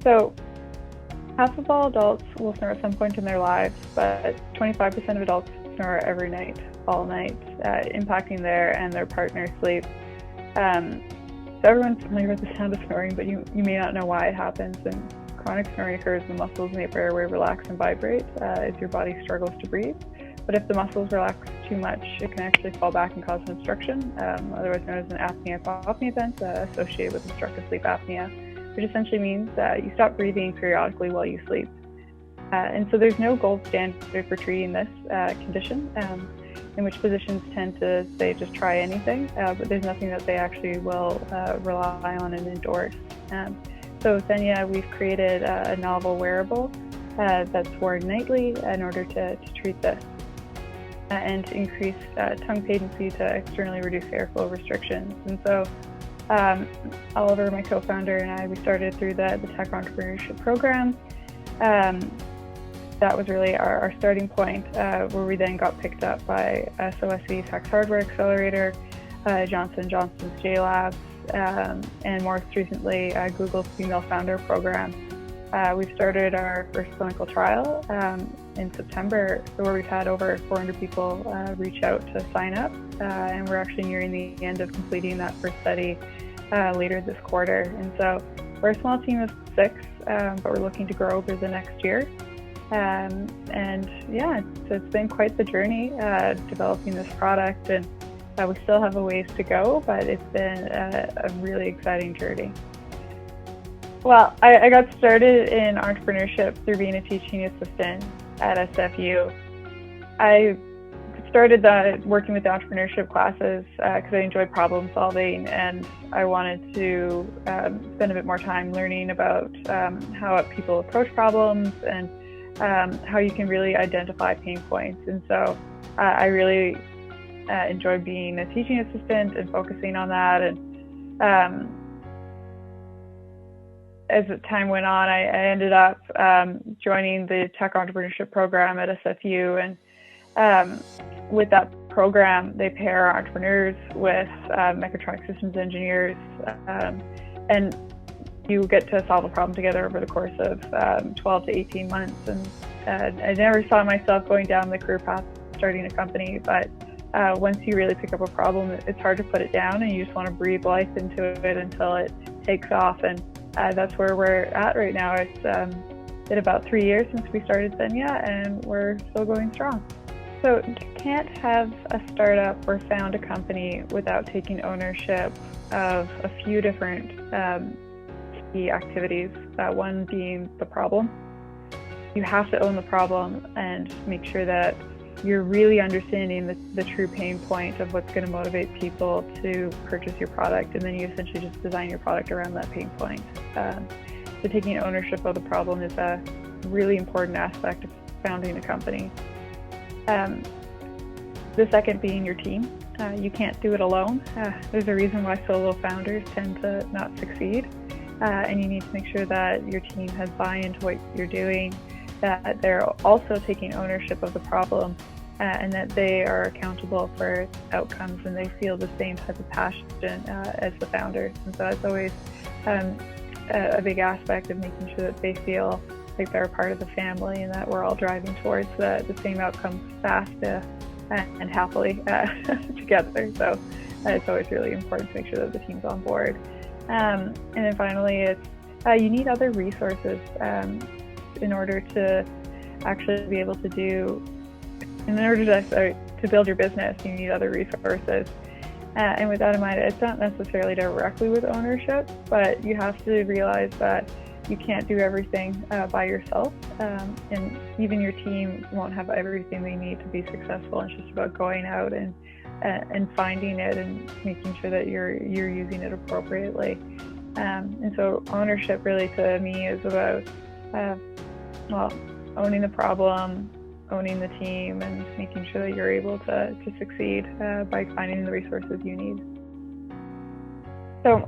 So half of all adults will snore at some point in their lives, but 25% of adults snore every night, all night, impacting their and their partner's sleep. So everyone's familiar with the sound of snoring, but you may not know why it happens. And chronic snoring occurs when the muscles in the upper airway relax and vibrate as your body struggles to breathe. But if the muscles relax too much, it can actually fall back and cause an obstruction, otherwise known as an apnea-hypopnea event associated with obstructive sleep apnea, which essentially means that you stop breathing periodically while you sleep. And so there's no gold standard for treating this condition, in which physicians tend to say just try anything, but there's nothing that they actually will rely on and endorse. So at Zennea, we've created a novel wearable that's worn nightly in order to treat this and increase tongue patency to externally reduce airflow restrictions. And so Oliver, my co-founder, and I, we started through the Tech Entrepreneurship program. That was really our starting point, where we then got picked up by SOSV Tech's Hardware Accelerator, Johnson & Johnson's JLabs, and most recently Google's Female Founder Program. We've started our first clinical trial in September, where we've had over 400 people reach out to sign up, and we're actually nearing the end of completing that first study later this quarter. And so we're a small team of 6, but we're looking to grow over the next year. And yeah, so it's been quite the journey developing this product, and we still have a ways to go, but it's been a really exciting journey. Well, I got started in entrepreneurship through being a teaching assistant at SFU. I started working with the entrepreneurship classes because I enjoy problem solving, and I wanted to spend a bit more time learning about how people approach problems and how you can really identify pain points. And so I really enjoyed being a teaching assistant and focusing on that. And as the time went on, I ended up joining the Tech Entrepreneurship program at SFU. And with that program, they pair entrepreneurs with mechatronic systems engineers, and you get to solve a problem together over the course of 12 to 18 months. And I never saw myself going down the career path starting a company, but once you really pick up a problem, it's hard to put it down, and you just want to breathe life into it until it takes off. And that's where we're at right now. It's been about 3 years since we started Zennea, and we're still going strong. So you can't have a startup or found a company without taking ownership of a few different key activities, one being the problem. You have to own the problem and make sure that you're really understanding the true pain point of what's going to motivate people to purchase your product, and then you essentially just design your product around that pain point. So taking ownership of the problem is a really important aspect of founding a company. The second being your team. You can't do it alone. There's a reason why solo founders tend to not succeed. And you need to make sure that your team has buy-in to what you're doing, that they're also taking ownership of the problem, and that they are accountable for outcomes, and they feel the same type of passion as the founders. And so that's always a big aspect of making sure that they feel like they're a part of the family, and that we're all driving towards the same outcomes fast and happily together. So it's always really important to make sure that the team's on board. And then finally, it's you need other resources in order to actually be able to to build your business. You need other resources. And with that in mind, it's not necessarily directly with ownership, but you have to realize that you can't do everything by yourself, and even your team won't have everything they need to be successful. It's just about going out and finding it and making sure that you're using it appropriately. And so ownership really to me is about owning the problem, owning the team, and making sure that you're able to succeed by finding the resources you need. So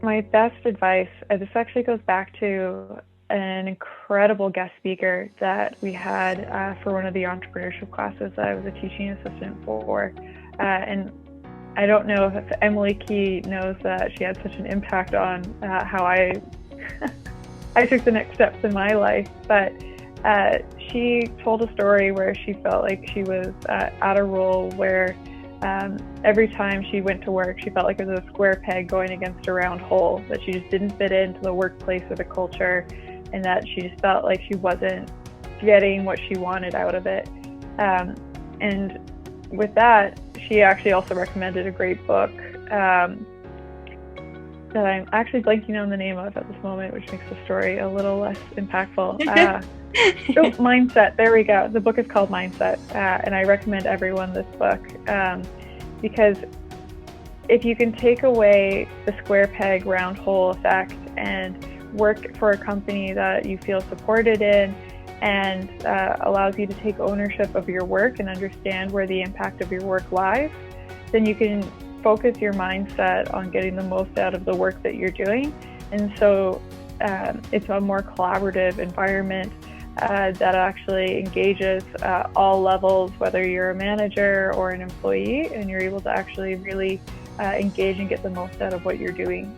my best advice, this actually goes back to an incredible guest speaker that we had for one of the entrepreneurship classes that I was a teaching assistant for. And I don't know if Emily Key knows that she had such an impact on how I I took the next steps in my life. But she told a story where she felt like she was at a role where every time she went to work, she felt like it was a square peg going against a round hole, that she just didn't fit into the workplace or the culture, and that she just felt like she wasn't getting what she wanted out of it. And with that, she actually also recommended a great book that I'm actually blanking on the name of at this moment, which makes the story a little less impactful. Mindset. There we go. The book is called Mindset, and I recommend everyone this book because if you can take away the square peg, round hole effect and work for a company that you feel supported in and allows you to take ownership of your work and understand where the impact of your work lies, then you can focus your mindset on getting the most out of the work that you're doing. And so it's a more collaborative environment that actually engages all levels, whether you're a manager or an employee, and you're able to actually really engage and get the most out of what you're doing.